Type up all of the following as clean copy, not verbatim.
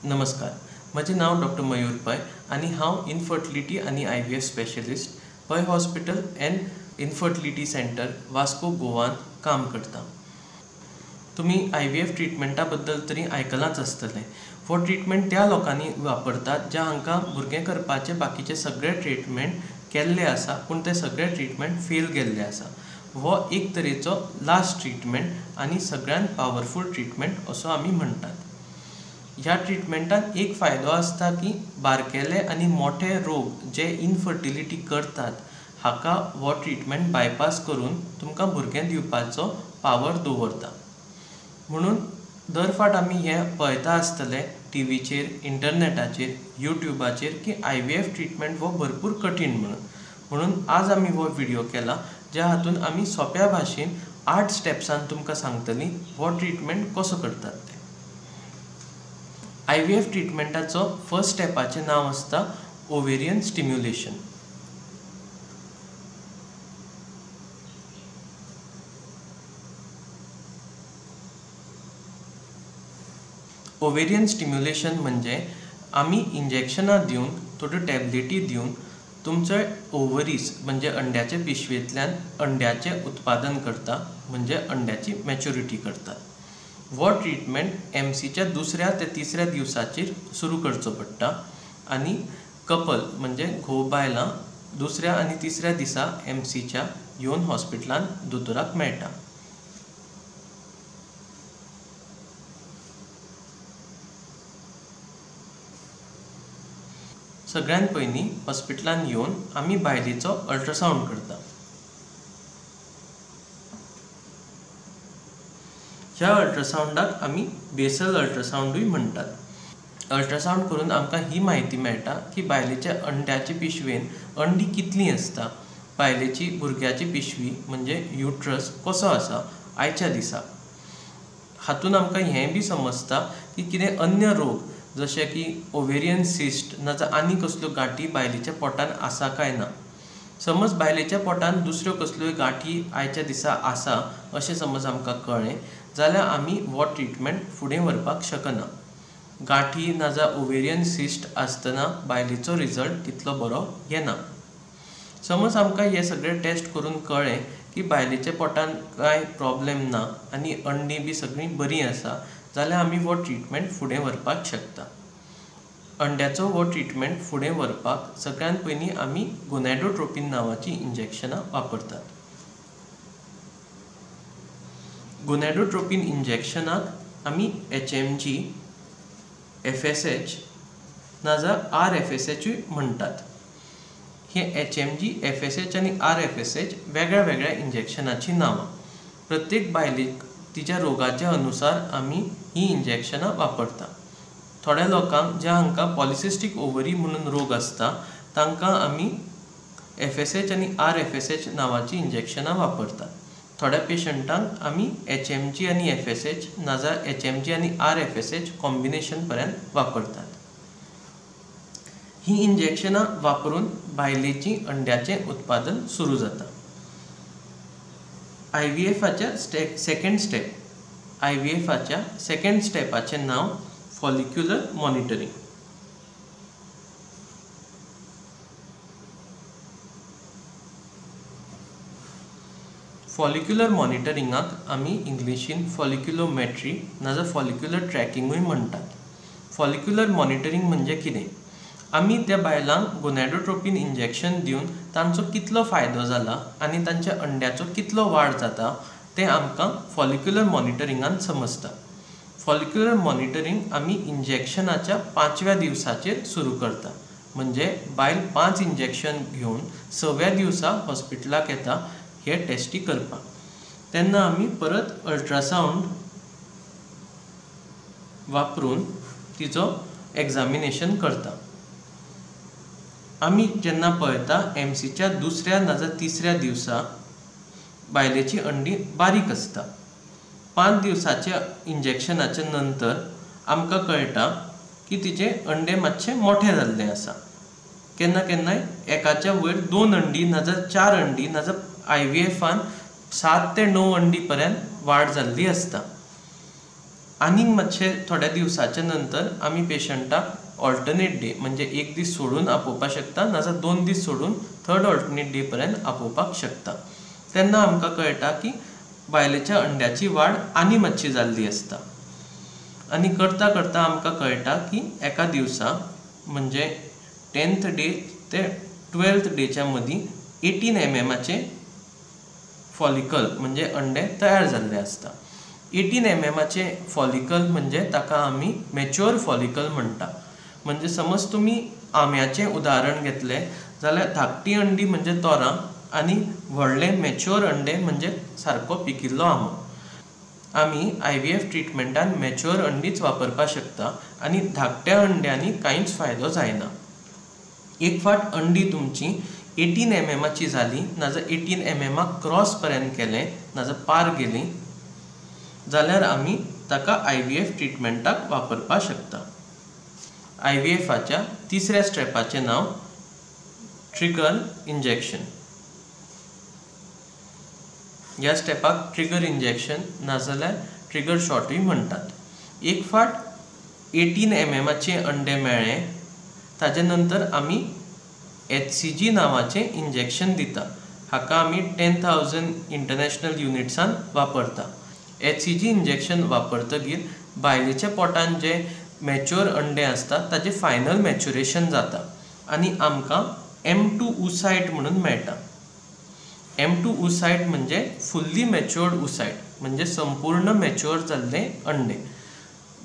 नमस्कार, माझे नाव डॉक्टर मयूर पै आणि हांव इनफर्टिलिटी आणि IVF स्पेशलिस्ट पै hospital end infertility centre Vasco गोवान काम करता। तुम्ही IVF ट्रीटमेंटा बद्दल तरी आयकलांच आसतलें। वो ट्रीटमेंट त्या लोकांनी वापरतात ज्या हांकां भुरगें करपाचे बाकीचे सगळे ट्रीटमेंट केल्ले आसा पूण ते सगळे ट्रीटमेंट फेल गेल्ले आसा। वो एक तरेचो लास्ट ट्रीटमेंट आणि सगळ्यात पावरफुल ट्रीटमेंट असो आमी म्हणटात। ह्या ट्रीटमेंटान एक फायदो आसता की बारकेले आणि मोठे रोग जे इनफर्टिलिटी करतात हाका हो ट्रीटमेंट बायपास करून तुमकां भुरगें दिवपाचो पावर दवरता। म्हणून दर फाट आमी हे पळयता आसतले टीव्हीचेर, इंटरनेटाचेर, यूट्यूबाचेर की IVF ट्रीटमेंट हो भरपूर कठीण म्हणून आज आमी हो व्हिडिओ केला ज्या हातून आमी सोप्या भाशेन 8 स्टेप्सान तुमकां सांगतली हो ट्रीटमेंट कसो करतात ते। IVF ट्रीटमेंटाचो फर्स्ट स्टेपाचे नाव आसता ओवेरियन स्टिम्युलेशन। ओवेरियन स्टिम्युलेशन म्हणजे आमी इंजेक्शनां दिवन थोड्यो टॅबलेटी दिवन तुमचे ओवरीज म्हणजे अंड्याचे पिशवेंतल्यान अंड्याचे उत्पादन करता म्हणजे अंड्याची मॅच्युरिटी करता। वो ट्रीटमेंट MCच्या दुसऱ्या ते तिसऱ्या दिवसाचेर सुरू करचो पडटा आणि कपल म्हणजे घोव बायलां दुसऱ्या आणि तिसऱ्या दिसा MCच्या येवन हॉस्पिटलान दोतोराक मेळटा। सगळ्यात पयलीं हॉस्पिटलान येवन आमी बायलेचो अल्ट्रासाउंड करता। ह्या अल्ट्रासाउंडाक आमी बेसल अल्ट्रासाउंडूय म्हणटात। अल्ट्रासाउंड करून आमकां ही माहिती मेळटा की बायलेच्या अंड्याचे पिशवेन अंडी कितलीं आसता, बायलेची भुरग्याची पिशवी म्हणजे युट्रस कसो आसा आयच्या दिसा। हातून आमकां हें बी समजता की कितें अन्य रोग जशे की ओवेरियन सिस्ट नाजाल्यार आनी कसल्यो गांठी बायलेच्या पोटान आसा काय ना। समज बायलेच्या पोटान दुसऱ्यो कसल्योय गांठी आयच्या दिसा आसा अशें समज आमकां कळ्ळें जाल्यार आमी हो ट्रीटमेंट फुडें व्हरपाक शकना। गांठी नाजाल्यार ओवेरियन सिस्ट आसतना बायलेचो रिजल्ट तितलो बरो येना। समज आमकां हे सगळे टेस्ट करून कळ्ळें की बायलेच्या पोटान कांय प्रॉब्लेम ना आनी अंडी बी सगळीं बरीं आसा जाल्यार आमी हो ट्रीटमेंट फुडें व्हरपाक शकता। अंड्याचो हो ट्रीटमेंट फुडें व्हरपाक सगळ्यात पयलीं आमी गोनॅडोट्रोपिन नांवाची इंजेक्शनां वापरतात। गोनॅडोट्रोपिन इंजेक्शनाक आमी HMG, FSH नाजाल्यार RFSHूय म्हणटात। हे HMG, FSH आणि RFSH वेगळ्या वेगळ्या इंजेक्शनाची नांवां। प्रत्येक बायलेक तिच्या रोगाच्या अनुसार आमी ही इंजेक्शनां वापरता। थोड्या लोकांक ज्या हांकां पॉलिसिस्टीक ओवरी म्हणून रोग आसता तांकां आमी FSH आणि RFSH नांवाची इंजेक्शनां वापरतात। थोड्या पेशंटांक आमी HMG आणि FSH नाजाल्यार HMG आणि RFSH कॉम्बिनेशन पर्यंत वापरतात। ही इंजेक्शनां वापरून बायलेची अंड्याचें उत्पादन सुरू जाता। IVFच्या सेकंड स्टेप, IVFच्या सेकंड स्टेपाचें नाव फॉलिक्युलर मॉनिटरिंग। फॉलिक्युलर मॉनिटरिंगाक आमी इंग्लिशीन फॉलिक्युलोमेट्री नाजाल्यार फॉलिक्युलर ट्रॅकिंगूय म्हणटात। फॉलिक्युलर मॉनिटरिंग म्हणजे कितें? आमी त्या बायलांक गोनॅडोट्रोपिन इंजेक्शन दिवन तांचो कितलो फायदो जाला आनी तांच्या अंड्याचो कितलो वाड जाता तें आमकां फॉलिक्युलर मॉनिटरिंगान समजता। फॉलिक्युलर मॉनिटरिंग आमी इंजेक्शनाच्या 5व्या दिवसाचेर सुरू करता म्हणजे बायल 5 इंजेक्शन घेवन 6व्या दिवसा हॉस्पिटलाक येता हे टेस्टी करपाक। तेन्ना आमी परत अल्ट्रासाउंड वापरून तिचो एक्झामिनेशन करता। आमी जेन्ना पळयता MCच्या दुसऱ्या नाजाल्यार तिसऱ्या दिवसा बायलेची अंडी बारीक आसता। 5 दिवसाच्या इंजेक्शनाच्या नंतर आमकां कळटा की तिचे अंडे मातशे मोठे जाल्ले आसा। केन्ना केन्नाय एकाच्या वयर 2 अंडी नाजाल्यार 4 अंडी नाजाल्यार IVFान 7 ते 9 अंडी पर्यंत वाड जाल्ली आसता। आनीक मातशे थोड्या दिवसाच्या नंतर आमी पेशंटाक ऑल्टरनेट डे म्हणजे एक दीस सोडून आपोवपाक शकता, नाजाल्यार 2 दीस सोडून थर्ड ऑल्टरनेट डे पर्यंत आपोवपाक शकता. तेन्ना आमकां कळटा की बायलेच्या अंड्याची वाड आनी मातशी जाल्ली आसता. आनी करता करता आमकां कळटा की एका दिवसा म्हणजे 10th डे ते 12th डेच्या मदीं 18 mmचे फॉलिकल म्हणजे अंडे तयार जाल्ले आसता. 18 mmचे फॉलिकल म्हणजे ताका आमी मॅच्युअर फॉलिकल म्हणटा. म्हणजे समज तुमी आंब्याचें उदाहरण घेतलें जाल्यार धाकटी अंडी म्हणजे तोरां आनी व्हडले मॅच्युअर अंडे म्हणजे सारको पिकिल्लो आंबो. आमी IVF ट्रिटमेंटान मॅच्युअर अंडीच वापरपाक शकता आनी धाकट्या अंड्यांनी कांयच फायदो जायना. एक फावट अंडी तुमची 18 mmची जाली नाजाल्यार 18 mm क्रॉस पर्यंत केलें नाजाल्यार पार गेली जाल्यार आमी ताका IVF ट्रिटमेंटाक वापरपाक शकता. IVFच्या तिसऱ्या स्टेपाचें नांव ट्रिगर इंजेक्शन. ह्या स्टेपाक ट्रिगर इंजेक्शन नाजाल्यार ट्रिगर शॉटूय म्हणटात. एक फावट 18 mmचे अंडे मेळ्ळे ताजे नंतर आमी HCG नांवाचें इंजेक्शन दिता. हाका आमी 10,000 इंटरनॅशनल युनिट्सान वापरता. HCG इंजेक्शन वापरतकीर बायलेच्या पोटान जे मॅच्युअर अंडे आसता ताजें फायनल मॅच्युरेशन जाता आनी आमकां M2 oocyte म्हणून मेळटा. M2 oocyte म्हणजे फुल्ली मॅच्युअर्ड oocyte म्हणजे संपूर्ण मॅच्युअर जाल्ले अंडे.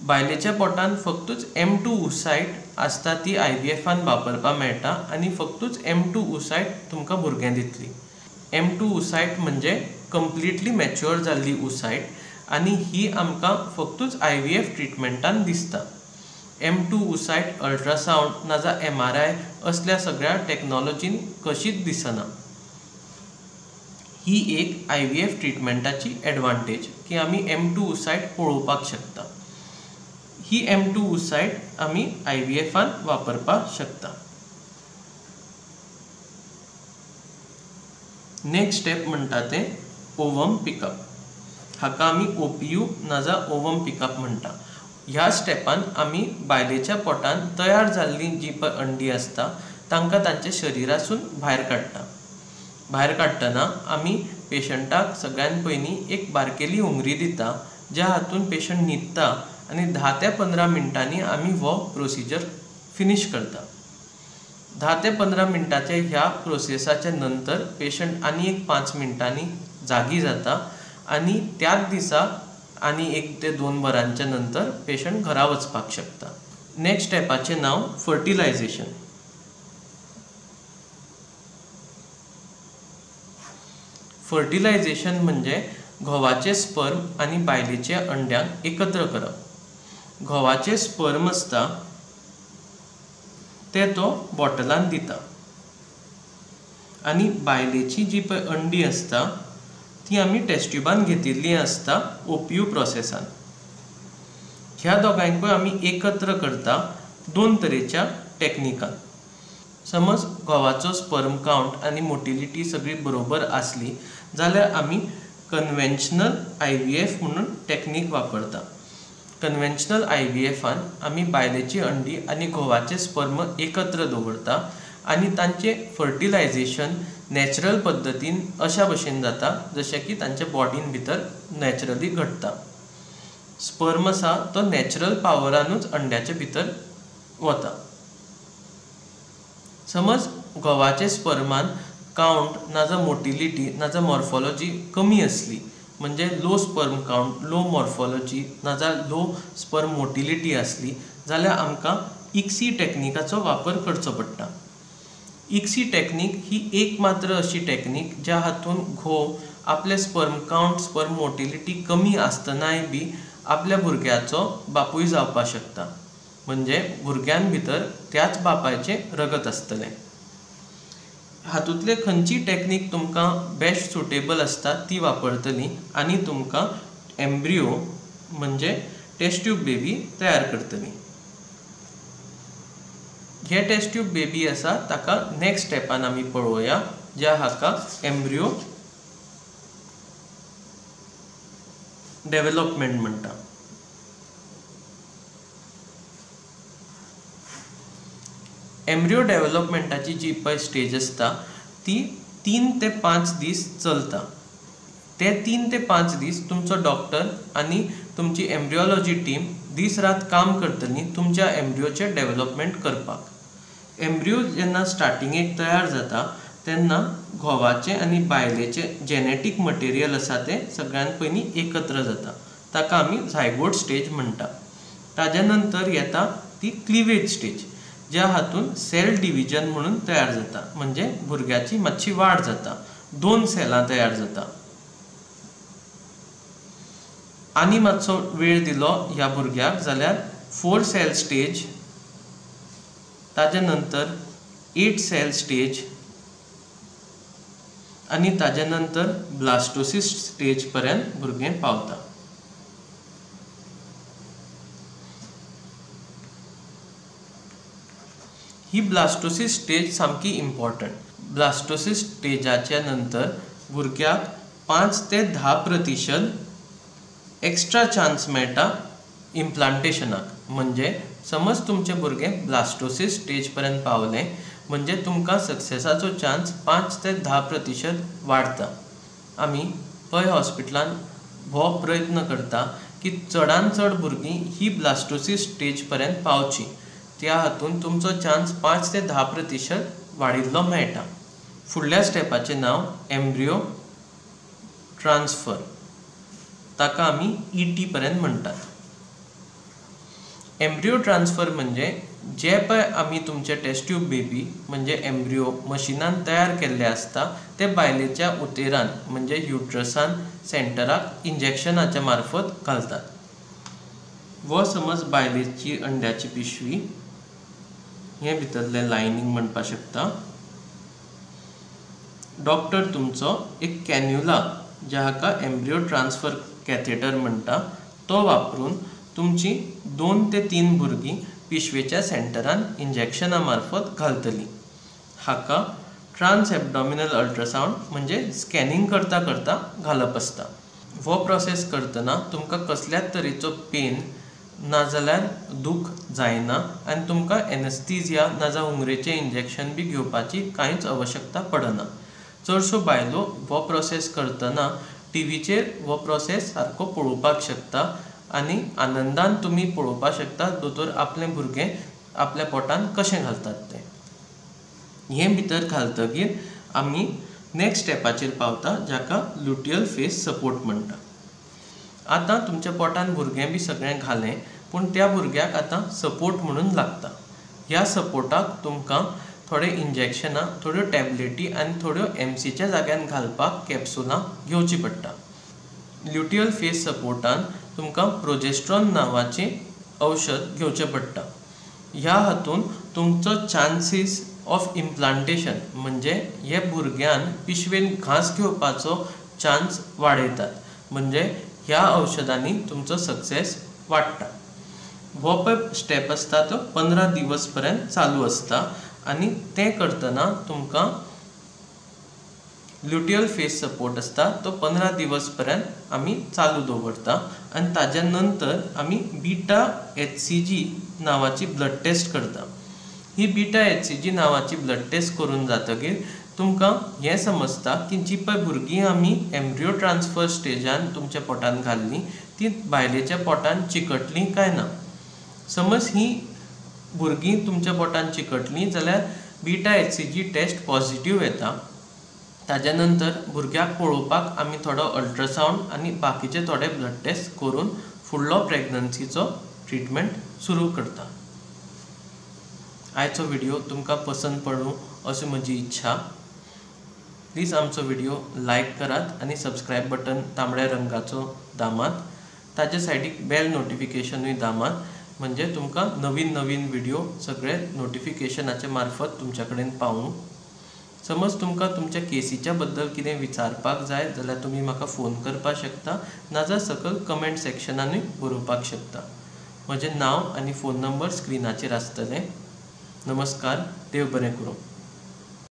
बायलेच्या पोटान फक्तूच M2 oocyte आसता ती IVFान वापरपाक मेळटा आनी फक्तूच M2 oocyte तुमकां भुरगें दितली. M2 oocyte म्हणजे कंप्लिटली मॅच्युअर जाल्ली oocyte आनी ही आमकां फक्तूच IVF ट्रिटमेंटान दिसता. M2 oocyte अल्ट्रासावंड नाजाल्यार MRI असल्या सगळ्या टॅक्नॉलॉजीन कशीच दिसना. ही एक IVF ट्रिटमेंटाची एडवांटेज की आमी M2 oocyte पळोवपाक शकता. ही M2 oocyte आमी IVFान वापरपाक शकता. नेक्स्ट स्टेप म्हणटा तें ओवम पिकअप. हाका आमी OPU नाजाल्यार ओवम पिकअप म्हणटा. ह्या स्टेपान आमी बायलेच्या पोटान तयार जाल्ली जी पळय अंडी आसता तांकां तांच्या शरिरासून भायर काडटा. भायर काडटना आमी पेशंटाक सगळ्यान पयलीं एक बारकेली उंगरी दिता ज्या हातून पेशंट न्हिदता आनी 10 ते 15 मिनटांनी आमी हो प्रोसिजर फिनिश करता. 10 ते 15 मिनटाचे ह्या प्रोसेसाच्या नंतर पेशंट आनी एक 5 मिनटांनी जागी जाता आनी त्याच दिसा आनी 1 ते 2 वरांच्या नंतर पेशंट घरा वचपाक शकता. नेक्स्ट स्टेपाचें नांव फर्टिलायझेशन. फर्टिलायझेशन म्हणजे घोवाचे स्पर्म आनी बायलेचे अंड्यांक एकत्र करप. घोवाचे स्पर्म आसता ते तो बॉटलान दिता आनी बायलेची जी पळय अंडी आसता ती आमी टेस्ट ट्यूबान घेतिल्ली आसता OPU प्रोसेसान. ह्या दोगांयकूय आमी एकत्र करता 2 तरेच्या टॅक्निकान. समज घोवाचो स्पर्म कावंट आनी मोटिलिटी सगळी बरोबर आसली जाल्यार आमी कन्वेन्शनल IVF म्हणून टॅक्नीक वापरता. कन्वेन्शनल IVFान आमी बायलेची अंडी आनी घोवाचे स्पर्म एकत्र दवरता आनी तांचें फर्टिलायझेशन नॅचरल पद्दतीन अशा भशेन जाता जशें की तांच्या बॉडीन भितर नॅचरली घडटा. स्पर्म आसा तो नॅचरल पावरानूच अंड्याच्या भितर वता. समज घोवाचे स्पर्मान कावंट नाजाल्यार मोटिलिटी नाजाल्यार मॉर्फोलॉजी कमी असली म्हणजे low sperm count, low morphology नाजाल्यार लो स्पर्म मोटिलिटी असली जाल्यार आमकां ICSI टॅक्निकाचो वापर करचो पडटा. ICSI टॅक्नीक ही एक मात्र अशी टॅक्नीक ज्या हातून घोव आपले स्पर्म कावंट, स्पर्म मोटिलिटी कमी आसतनाय बी आपल्या भुरग्याचो बापूय जावपाक शकता. म्हणजे भुरग्यान भितर त्याच बापायचें रगत आसतलें. हातूंतले खंयची टॅक्नीक तुमकां बेस्ट सुटेबल आसता ती वापरतली आनी तुमकां एम्ब्रियो म्हणजे टेस्ट ट्यूब बेबी तयार करतली. हे टेस्ट ट्यूब बेबी आसा ताका नेक्स्ट स्टेपान आमी पळोवया ज्या हाका एम्ब्रियो डेव्हलपमेंट म्हणटा. एम्ब्रियो डेव्हलपमेंटाची जी पळय स्टेज आसता ती 3 ते 5 दीस चलता. ते 3 ते 5 दीस तुमचो डॉक्टर आनी तुमची एम्ब्रियोलॉजी टीम दीस रात काम करतली तुमच्या एम्ब्रियोचे डेव्हलपमेंट करपाक. एम्ब्रियो जेन्ना स्टार्टिंगेक तयार जाता तेन्ना घोवाचे आनी बायलेचे जेनेटीक मटेरियल आसा ते सगळ्यान पयलीं एकत्र जाता. ताका आमी झायगोट स्टेज म्हणटा. ताज्या नंतर येता ती क्लिवेज स्टेज, ज्या हातून सेल डिविजन म्हणून तयार जाता, म्हणजे भुरग्याची मातशी वाड जाता, 2 सेलां तयार जाता. आनी मातसो वेळ दिलो ह्या भुरग्याक जाल्यार 4 सेल स्टेज, ताज्या नंतर 8 सेल स्टेज आनी ताज्या नंतर ब्लास्टोसिस स्टेज पर्यंत भुरगें पावता. ही ब्लास्टोसिस स्टेज सामकी इम्पॉर्टंट. ब्लास्टोसिस स्टेजाच्या नंतर भुरग्याक 5 ते 10% एक्स्ट्रा चान्स मेळटा इम्प्लांटेशनाक. म्हणजे समज तुमचें भुरगें ब्लास्टोसिस स्टेज पर्यंत पावलें म्हणजे तुमकां सक्सेसाचो चान्स 5 ते 10% वाडता. आमी पळय हॉस्पिटलान हो प्रयत्न करता की चडांत चड भुरगीं ही ब्लास्टोसिस स्टेज पर्यंत पावची. त्या हातून तुमचो चान्स 5 ते 10% वाडिल्लो मेळटा. फुडल्या स्टेपाचें नांव एम्ब्रियो ट्रान्सफर. ताका आमी ET पर्यंत म्हणटात. एम्ब्रियो ट्रान्सफर म्हणजे जे पळय आमी तुमचे टेस्ट ट्यूब बेबी म्हणजे एम्ब्रियो मशिनान तयार केल्ले आसता ते बायलेच्या उतेरान म्हणजे युट्रसान सेंटराक इंजेक्शनाच्या मार्फत घालतात. वो समज बायलेची अंड्याची पिशवी, हे भितरले लायनींग म्हणपाक शकता. डॉक्टर तुमचो एक कॅन्युला, जाका एम्ब्रियो ट्रान्सफर कॅथेटर म्हणटा, तो वापरून तुमची 2 ते 3 भुरगीं पिशवेच्या सेंटरान इंजेक्शना मार्फत घालतली. हाका ट्रान्स एबडॉमिनल अल्ट्रासाउंड म्हणजे स्कॅनिंग करता करता घालप आसता. हो प्रोसेस करतना तुमकां कसल्याच तरेचो पेन नाजाल्यार दूख जायना आनी तुमकां एनेस्थीजिया नाजाल्यार उंगरेचें इंजेक्शन बी घेवपाची कांयच आवश्यकता पडना. चडश्यो बायलो हो प्रोसेस करतना टीव्हीचेर हो प्रोसेस सारको पळोवपाक शकता आनी आनंदान तुमी पळोवपाक शकता दोतोर आपलें भुरगें आपल्या पोटान कशें घालतात तें. हें भितर घालतकीर आमी नेक्स्ट स्टेपाचेर पावता, जाका ल्युटियल फेस सपोर्ट म्हणटा. आतां तुमच्या पोटान भुरगें बी सगळें घालें, पूण त्या भुरग्याक आतां सपोर्ट म्हणून लागता. ह्या सपोर्टाक तुमकां थोडे इंजेक्शनां, थोड्यो टॅबलेटी आनी थोड्यो MCच्या जाग्यान घालपाक कॅप्सुलां घेवची पडटा. ल्युटियल फेस सपोर्टान तुमकां प्रोजेस्ट्रॉन नांवाचें औषध घेवचें पडटा. ह्या हातून तुमचो चान्सीस ऑफ इम्प्लांटेशन म्हणजे हे भुरग्यान पिशवेन घास घेवपाचो चान्स वाडयतात. म्हणजे ह्या औषधांनी तुमचो सक्सेस वाडटा. हो पळय स्टेप आसता तो 15 दीस पर्यंत चालू आसता आनी तें करतना तुमकां ल्युटियल फेस सपोर्ट आसता तो 15 दीस पर्यंत आमी चालू दवरता आनी ताज्या नंतर आमी बीटा HCG नांवाची ब्लड टेस्ट करता. ही बीटा HCG नांवाची ब्लड टेस्ट करून जातकीर तुमकां हें समजता की जी पळय भुरगीं आमी एम्ब्रियो ट्रान्सफर स्टेजान तुमच्या पोटान घाल्लीं ती बायलेच्या पोटान चिकटलीं काय ना. समज ही भुरगीं तुमच्या पोटान चिकटलीं जाल्यार बीटा HCG टेस्ट पॉझिटिव्ह येता. ताज्या नंतर भुरग्याक पळोवपाक आमी थोडो अल्ट्रासाउंड आनी बाकीचे थोडे ब्लड टेस्ट करून फुडलो प्रेग्नन्सीचो ट्रिटमेंट सुरू करता. आयचो व्हिडिओ तुमकां पसंत पडूं अशी म्हजी इच्छा. प्लीज आमचो व्हिडिओ लायक करात आनी सबस्क्रायब बटन तांबड्या रंगाचो दामात. ताज्या सायडीक बेल नोटिफिकेशनूय दामात, म्हणजे तुमकां नवीन नवीन व्हिडिओ सगळे नोटिफिकेशनाच्या मार्फत तुमच्या कडेन पावूं. समज तुमकां तुमच्या केसीच्या बद्दल कितें विचारपाक जाय जाल्यार तुमी म्हाका फोन करपाक शकता, नाजाल्यार सकयल कमेंट सेक्शनानूय बरोवपाक शकता. म्हजें नांव आनी फोन नंबर स्क्रिनाचेर आसतलें. नमस्कार, देव बरें करूं.